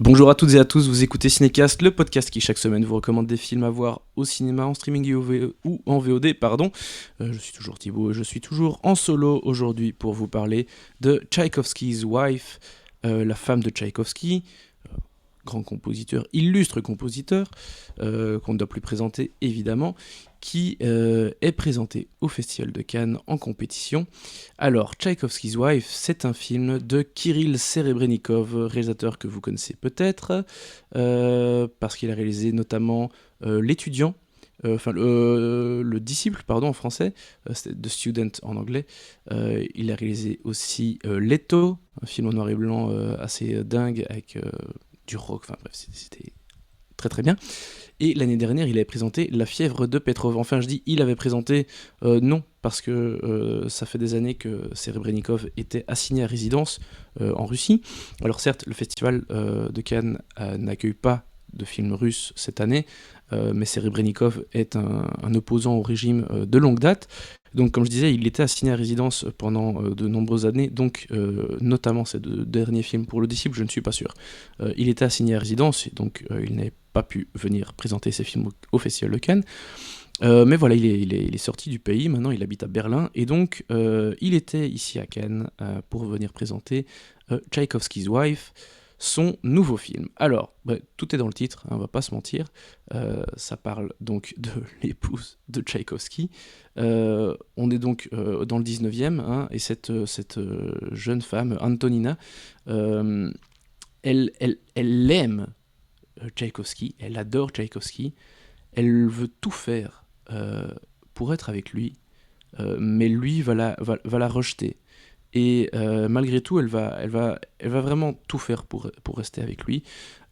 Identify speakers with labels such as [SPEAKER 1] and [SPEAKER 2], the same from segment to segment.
[SPEAKER 1] Bonjour à toutes et à tous, vous écoutez Cinécast, le podcast qui chaque semaine vous recommande des films à voir au cinéma, en streaming ou en VOD, pardon. Je suis toujours Thibaut et je suis toujours en solo aujourd'hui pour vous parler de Tchaïkovsky's Wife, la femme de Tchaïkovsky, grand compositeur, illustre compositeur, qu'on ne doit plus présenter évidemment, qui est présenté au Festival de Cannes en compétition. Alors, Tchaïkovsky's Wife, c'est un film de Kirill Serebrennikov, réalisateur que vous connaissez peut-être, parce qu'il a réalisé notamment L'étudiant, le disciple, pardon, en français, c'est The Student en anglais. Il a réalisé aussi Leto, un film en noir et blanc assez dingue avec du rock, enfin bref, c'était très très bien. Et l'année dernière, il avait présenté La fièvre de Petrov. Enfin, je dis il avait présenté, non, parce que ça fait des années que Serebrennikov était assigné à résidence en Russie. Alors certes, le festival de Cannes n'accueille pas de films russes cette année, mais Serebrennikov est un opposant au régime de longue date. Donc comme je disais, il était assigné à résidence pendant de nombreuses années, donc notamment ces deux derniers films pour le disciple, je ne suis pas sûr. Il était assigné à résidence, et donc il n'avait pas pu venir présenter ses films au Festival de Cannes. Mais voilà, il est sorti du pays, maintenant il habite à Berlin, et donc il était ici à Cannes pour venir présenter Tchaïkovsky's Wife, son nouveau film. Alors, tout est dans le titre, hein, on va pas se mentir, ça parle donc de l'épouse de Tchaïkovsky. On est donc dans le 19e, hein, et cette jeune femme, Antonina, elle aime Tchaïkovsky, elle adore Tchaïkovsky, elle veut tout faire pour être avec lui, mais lui va la rejeter. Et malgré tout, elle va vraiment tout faire pour rester avec lui.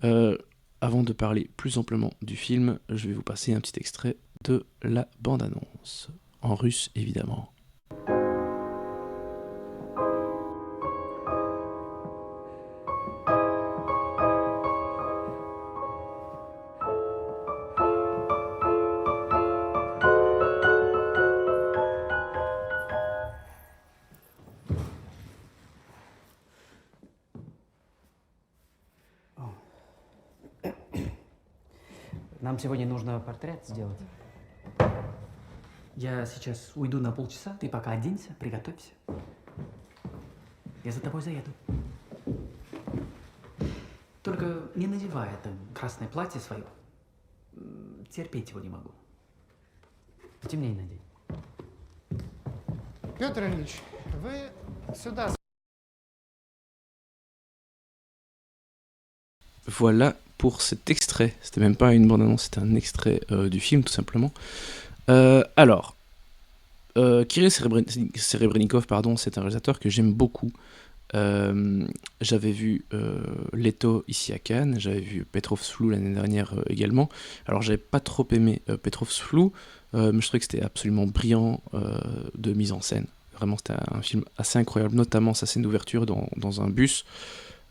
[SPEAKER 1] Avant de parler plus amplement du film, je vais vous passer un petit extrait de la bande-annonce, en russe évidemment.
[SPEAKER 2] Нам сегодня нужно портрет сделать. Я сейчас уйду на полчаса, ты пока оденься, приготовься. Я за тобой заеду. Только не надевай это красное платье свое. Терпеть его не могу. Потемнее надень.
[SPEAKER 3] Петр Ильич, вы сюда.
[SPEAKER 1] Voilà pour cet extrait. C'était même pas une bande-annonce, c'était un extrait du film tout simplement. Alors, Kirill Serebrennikov, pardon, c'est un réalisateur que j'aime beaucoup. J'avais vu Leto ici à Cannes, j'avais vu Petrov's Flou l'année dernière également. Alors j'avais pas trop aimé Petrov's Flou, mais je trouvais que c'était absolument brillant de mise en scène. Vraiment, c'était un film assez incroyable, notamment sa scène d'ouverture dans un bus.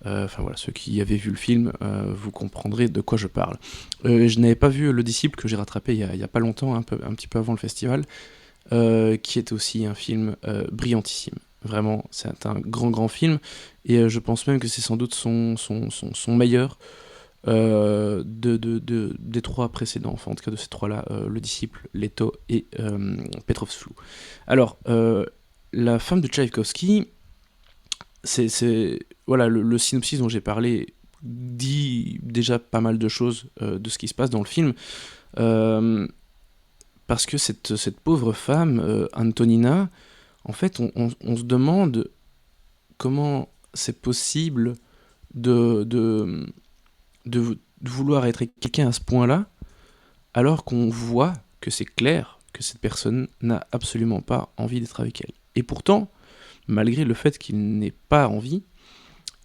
[SPEAKER 1] Enfin voilà, ceux qui avaient vu le film, vous comprendrez de quoi je parle. Je n'avais pas vu Le Disciple, que j'ai rattrapé il y a pas longtemps, un petit peu avant le festival, qui est aussi un film brillantissime. Vraiment, c'est un grand film, et je pense même que c'est sans doute son meilleur des trois précédents, enfin en tout cas de ces trois-là, Le Disciple, Leto et Petrov's Flou. Alors, la femme de Tchaïkovsky, voilà, le synopsis dont j'ai parlé dit déjà pas mal de choses de ce qui se passe dans le film, parce que cette pauvre femme, Antonina, en fait, on se demande comment c'est possible de vouloir être avec quelqu'un à ce point-là, alors qu'on voit que c'est clair que cette personne n'a absolument pas envie d'être avec elle. Et pourtant, malgré le fait qu'il n'ait pas envie,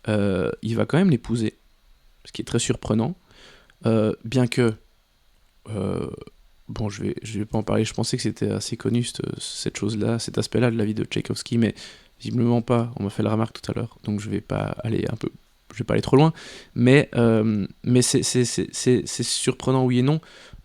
[SPEAKER 1] il va quand même l'épouser, ce qui est très surprenant, bien que... bon, je vais pas en parler, je pensais que c'était assez connu, cette chose-là, cet aspect-là de la vie de Tchaïkovsky, mais visiblement pas, on m'a fait la remarque tout à l'heure, donc je vais pas aller trop loin, mais c'est surprenant oui et non,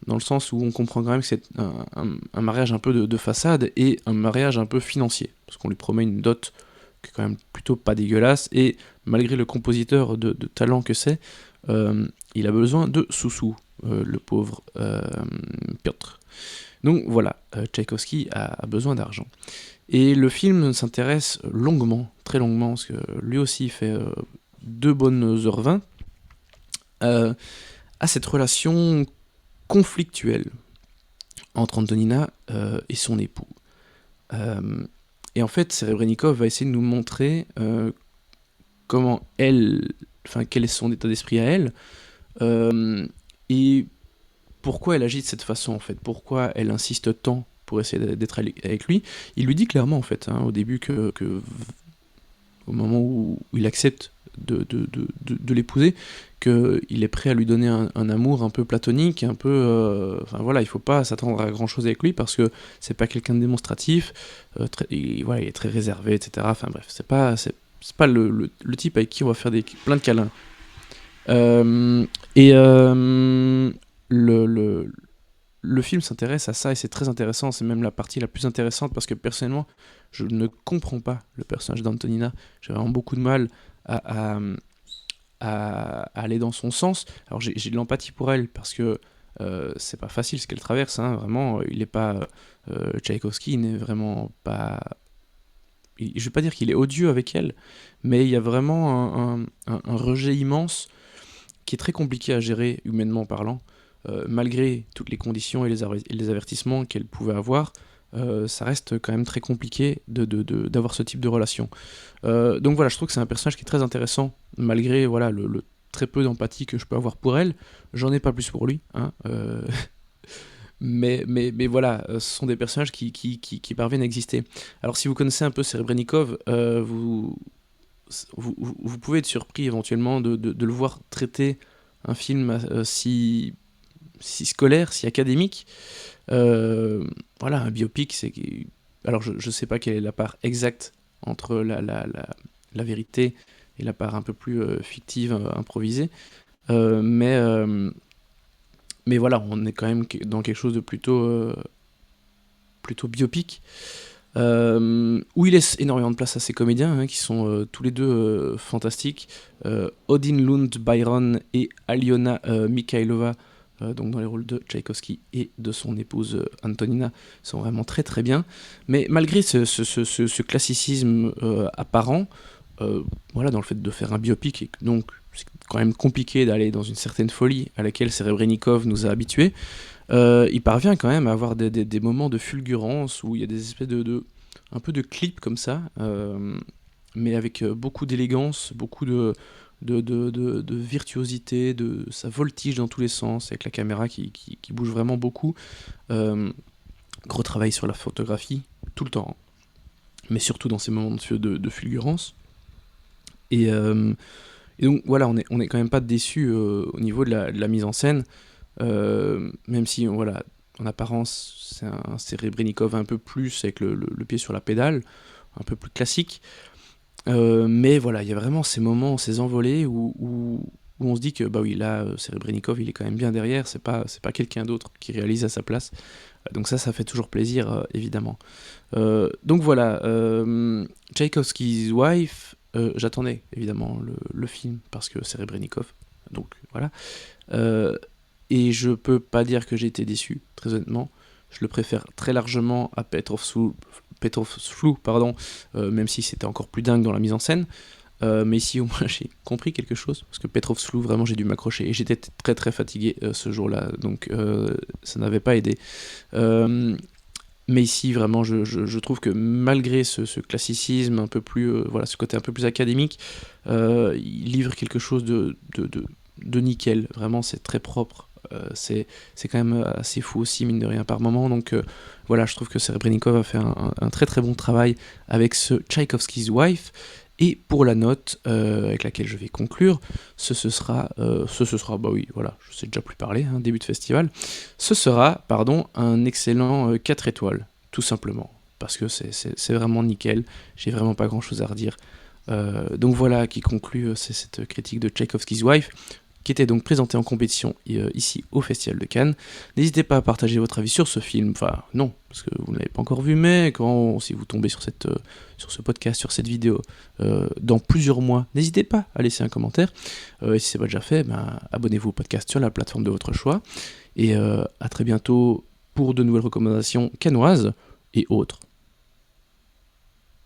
[SPEAKER 1] dans le sens où on comprend quand même que c'est un mariage un peu de façade, et un mariage un peu financier, parce qu'on lui promet une dot qui est quand même plutôt pas dégueulasse, et malgré le compositeur de talent que c'est, il a besoin de sous-sous, le pauvre Piotr. Donc voilà, Tchaïkovski a besoin d'argent. Et le film s'intéresse longuement, très longuement, parce que lui aussi fait 2 bonnes heures 20, à cette relation conflictuelle entre Antonina et son époux. Et en fait, Serebrennikov va essayer de nous montrer comment quel est son état d'esprit à elle, et pourquoi elle agit de cette façon en fait, pourquoi elle insiste tant pour essayer d'être avec lui. Il lui dit clairement en fait, au début que au moment où il accepte de l'épouser, qu'il est prêt à lui donner un amour un peu platonique, un peu... il faut pas s'attendre à grand chose avec lui parce que c'est pas quelqu'un de démonstratif, il est très réservé, etc. Enfin bref, c'est pas le type avec qui on va faire plein de câlins. Le film s'intéresse à ça et c'est très intéressant, c'est même la partie la plus intéressante parce que personnellement, je ne comprends pas le personnage d'Antonina. J'ai vraiment beaucoup de mal à aller dans son sens. Alors j'ai de l'empathie pour elle parce que c'est pas facile ce qu'elle traverse, hein, vraiment. Il est pas Tchaïkovski, il n'est vraiment pas. Je vais pas dire qu'il est odieux avec elle, mais il y a vraiment un rejet immense qui est très compliqué à gérer humainement parlant. Malgré toutes les conditions et les avertissements qu'elle pouvait avoir, ça reste quand même très compliqué d'avoir ce type de relation. Donc voilà, je trouve que c'est un personnage qui est très intéressant, malgré voilà, le très peu d'empathie que je peux avoir pour elle. J'en ai pas plus pour lui, hein, mais voilà, ce sont des personnages qui parviennent à exister. Alors si vous connaissez un peu Serebrennikov, vous pouvez être surpris éventuellement de le voir traiter un film si scolaire, si académique. Voilà, un biopic, alors je sais pas quelle est la part exacte entre la vérité et la part un peu plus fictive, improvisée, mais voilà, on est quand même dans quelque chose de plutôt biopic, où il laisse énormément de place à ses comédiens, hein, qui sont tous les deux fantastiques. Odin Lund Byron et Aliona Mikhailova, donc dans les rôles de Tchaïkovski et de son épouse Antonina, sont vraiment très très bien. Mais malgré ce classicisme apparent, voilà, dans le fait de faire un biopic, et donc c'est quand même compliqué d'aller dans une certaine folie à laquelle Serebrennikov nous a habitués, il parvient quand même à avoir des moments de fulgurance où il y a des espèces un peu de clips comme ça, mais avec beaucoup d'élégance, beaucoup de virtuosité, ça voltige dans tous les sens, avec la caméra qui bouge vraiment beaucoup. Gros travail sur la photographie, tout le temps, mais surtout dans ces moments de fulgurance. Et donc voilà, on est quand même pas déçu au niveau de la mise en scène, même si voilà, en apparence c'est un Serebrennikov un peu plus avec le pied sur la pédale, un peu plus classique. Mais voilà, il y a vraiment ces moments, ces envolées où on se dit que bah oui, là Serebrennikov il est quand même bien derrière, c'est pas quelqu'un d'autre qui réalise à sa place. Donc ça fait toujours plaisir, évidemment. Donc voilà, Tchaïkovski's Wife, j'attendais évidemment le film parce que Serebrennikov, donc voilà. Et je peux pas dire que j'ai été déçu, très honnêtement. Je le préfère très largement à Petrov's Flou, même si c'était encore plus dingue dans la mise en scène. Mais ici, au moins, j'ai compris quelque chose, parce que Petrov's Flou, vraiment, j'ai dû m'accrocher, et j'étais très très fatigué ce jour-là, donc ça n'avait pas aidé. Mais ici, vraiment, je trouve que malgré ce classicisme un peu plus, voilà, ce côté un peu plus académique, il livre quelque chose de nickel. Vraiment, c'est très propre. C'est quand même assez fou aussi, mine de rien, par moment. Donc voilà, je trouve que Serebrennikov a fait un très très bon travail avec ce Tchaïkovski's Wife. Et pour la note avec laquelle je vais conclure, ce sera, bah oui, voilà, je sais déjà plus parler, hein, début de festival, ce sera, un excellent 4 étoiles, tout simplement, parce que c'est vraiment nickel, j'ai vraiment pas grand chose à redire. Donc voilà qui conclut cette critique de Tchaïkovski's Wife. qui était donc présenté en compétition ici au Festival de Cannes. N'hésitez pas à partager votre avis sur ce film, enfin non, parce que vous ne l'avez pas encore vu, mais si vous tombez sur ce podcast, sur cette vidéo, dans plusieurs mois, n'hésitez pas à laisser un commentaire, et si ce n'est pas déjà fait, abonnez-vous au podcast sur la plateforme de votre choix, et à très bientôt pour de nouvelles recommandations cannoises et autres.